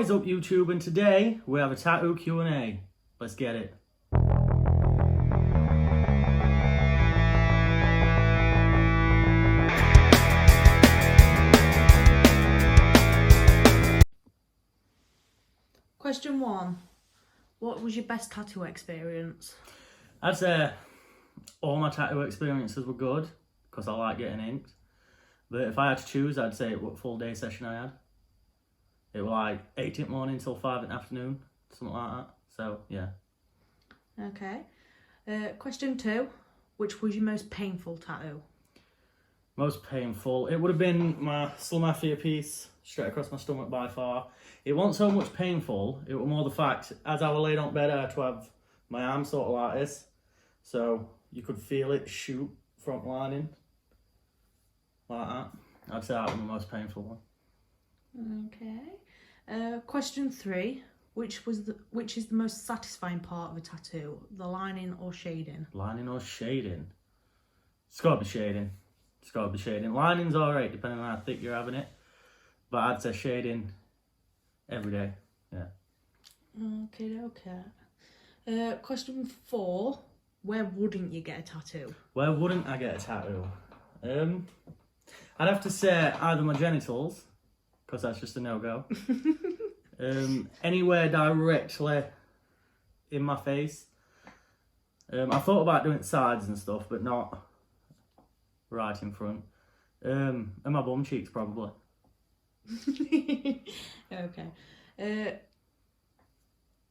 is up, YouTube? And today we have a tattoo Q&A. Let's get it. Question 1. What was your best tattoo experience? I'd say all my tattoo experiences were good because I like getting inked. But if I had to choose, I'd say what full day session I had. It was like 8 in the morning till 5 in the afternoon, something like that. So, yeah. Okay. Question 2. Which was your most painful tattoo? Most painful? It would have been my Slumafia piece, straight across my stomach by far. It wasn't so much painful, it was more the fact, as I was laid on bed, I had to have my arm sort of like this. So, you could feel it shoot front lining. Like that. I'd say that was the most painful one. Okay. Question 3. Which is the most satisfying part of a tattoo? The lining or shading? Lining or shading? It's got to be shading. It's got to be shading. Lining's alright, depending on how thick you're having it. But I'd say shading every day. Yeah. Okay. Question 4. Where wouldn't you get a tattoo? Where wouldn't I get a tattoo? I'd have to say either my genitals, because that's just a no-go. Anywhere directly in my face. I thought about doing sides and stuff, but not right in front. And my bum cheeks, probably. Okay.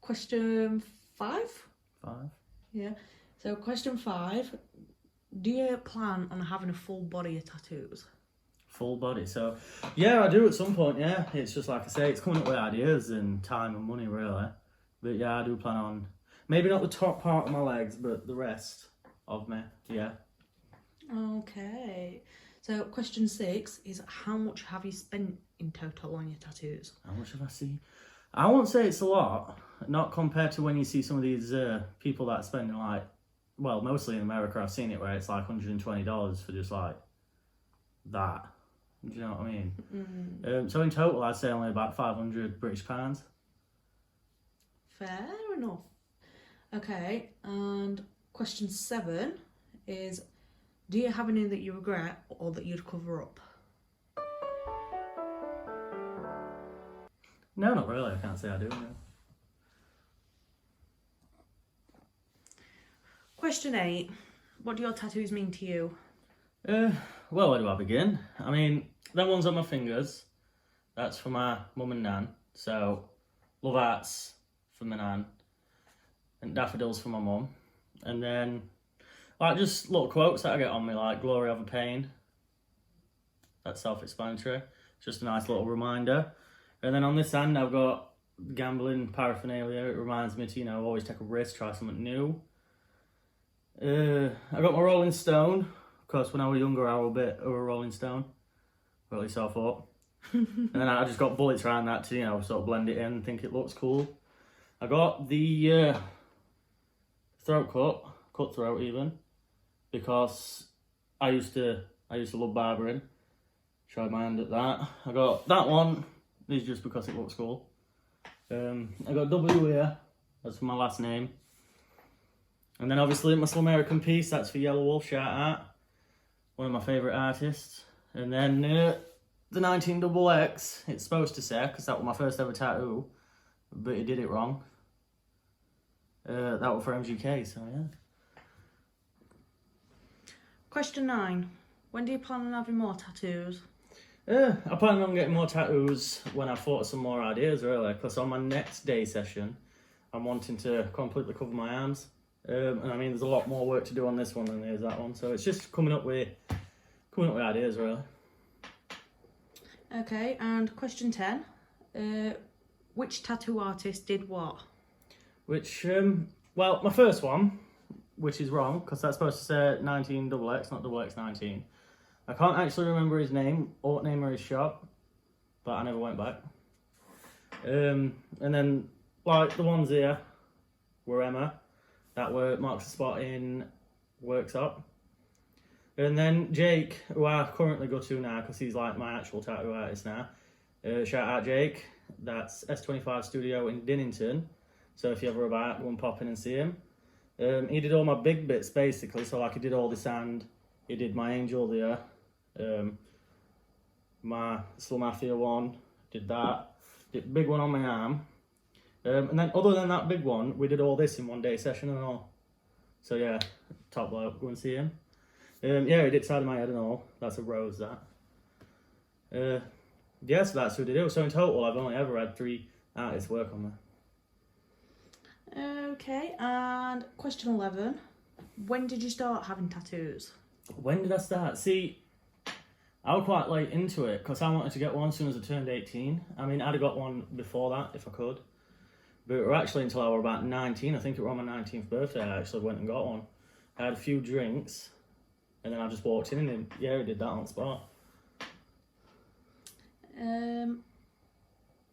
Question 5? 5? Yeah. So question 5. Do you plan on having a full body of tattoos? Full body. So, yeah, I do at some point, yeah. It's just like I say, it's coming up with ideas and time and money, really. But yeah, I do plan on, maybe not the top part of my legs, but the rest of me, yeah. Okay. So question 6 is, how much have you spent in total on your tattoos? How much have I seen? I won't say it's a lot, not compared to when you see some of these people that are spending like, well, mostly in America, I've seen it where it's like $120 for just like that. Do you know what I mean? Mm-hmm. So in total, I'd say only about 500 British pounds. Fair enough. Okay, and question 7 is, do you have any that you regret or that you'd cover up? No, not really. I can't say I do. No. Question 8. What do your tattoos mean to you? Well, where do I begin? I mean, them ones on my fingers, that's for my mum and nan. So, love hearts for my nan, and daffodils for my mum. And then, like, just little quotes that I get on me, like, glory over pain. That's self-explanatory. Just a nice little reminder. And then on this hand, I've got gambling paraphernalia. It reminds me to, always take a risk, try something new. I got my Rolling Stone. Of course, when I was younger, I was a bit of a Rolling Stone. Or at least I thought. And then I just got bullets around that to, sort of blend it in and think it looks cool. I got the throat cut throat even, because I used to love barbering. Tried my hand at that. I got that one. This is just because it looks cool. I got W here. That's for my last name. And then obviously my Slow American piece. That's for Yellow Wolf. Shout out. One of my favourite artists. And then the 19XX, it's supposed to say, because that was my first ever tattoo, but it did it wrong. That was for MGK, so yeah. Question 9. When do you plan on having more tattoos? I plan on getting more tattoos when I've thought of some more ideas, really, because on my next day session, I'm wanting to completely cover my arms. And I mean, there's a lot more work to do on this one than there is that one, so it's just coming up with ideas, really. Okay, and question 10. Which tattoo artist did what? Which, well, my first one, which is wrong, because that's supposed to say 19XX, not XX19. I can't actually remember his name or name of his shop, but I never went back. And then, like, the ones here were Emma, that were marks the spot in Workshop. And then Jake, who I currently go to now because he's like my actual tattoo artist now. Shout out Jake. That's S25 Studio in Dinnington. So if you ever about, go and pop in and see him. He did all my big bits basically. So like he did all this and he did my Angel there. My Slow Mafia one, did that. Did a big one on my arm. And then other than that big one, we did all this in one day session and all. So yeah, top bloke, go and see him. Yeah, he did side of my head and all. That's a rose, that. Yeah, so that's who did it. So in total, I've only ever had 3 artists work on there. Okay, and question 11. When did you start having tattoos? When did I start? See, I was quite late into it because I wanted to get one as soon as I turned 18. I mean, I'd have got one before that if I could. But it were actually until I was about 19. I think it was on my 19th birthday I actually went and got one. I had a few drinks and then I just walked in and yeah, I did that on the spot.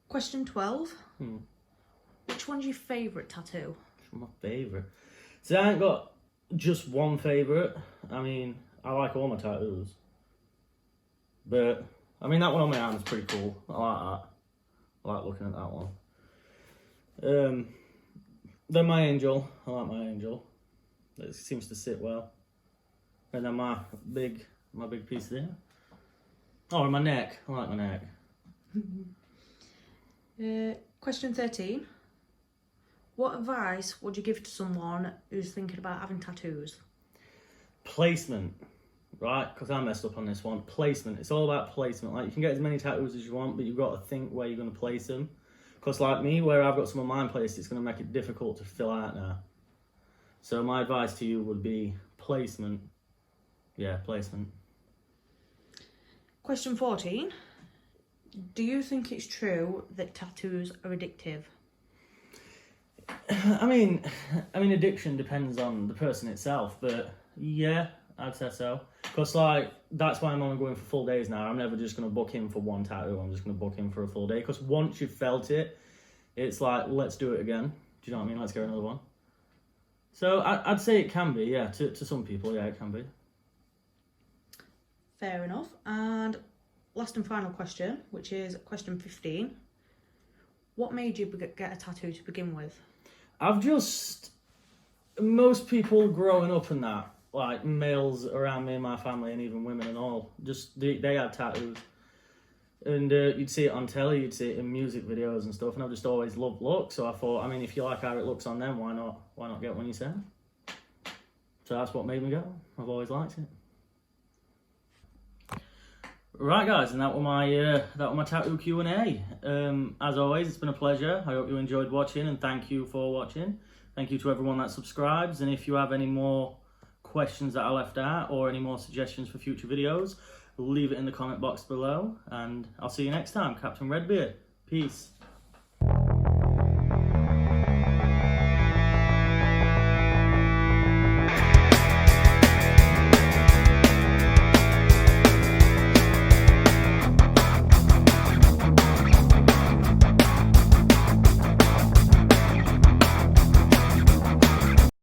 Question 12. Which one's your favourite tattoo? My favourite. See, I ain't got just one favourite. I mean, I like all my tattoos. But, I mean, that one on my arm is pretty cool. I like that. I like looking at that one. Then my Angel. I like my Angel. It seems to sit well. And then my big piece there. Oh, and my neck. I like my neck. Question 13. What advice would you give to someone who's thinking about having tattoos? Placement, right? Because I messed up on this one. Placement. It's all about placement. Like, you can get as many tattoos as you want, but you've got to think where you're going to place them. Because like me, where I've got some of mine placed, it's going to make it difficult to fill out now. So my advice to you would be placement. Yeah, placement. Question 14. Do you think it's true that tattoos are addictive? I mean, addiction depends on the person itself, but yeah, I'd say so. Because like, that's why I'm only going for full days now. I'm never just going to book in for one tattoo. I'm just going to book in for a full day. Because once you've felt it, it's like, let's do it again. Do you know what I mean? Let's get another one. So I'd say it can be, yeah. To some people, yeah, it can be. Fair enough. And last and final question, which is question 15. What made you get a tattoo to begin with? Most people growing up and that, like males around me and my family and even women and all, just they had tattoos. And you'd see it on telly, you'd see it in music videos and stuff, and I've just always loved look. So I thought, I mean, if you like how it looks on them, why not get one yourself? So that's what made me go. I've always liked it. Right, guys, and that was my tattoo Q&A. As always, it's been a pleasure. I hope you enjoyed watching, and thank you for watching. Thank you to everyone that subscribes, and if you have any more questions that I left out or any more suggestions for future videos, leave it in the comment box below, and I'll see you next time. Captain RedBeard. Peace.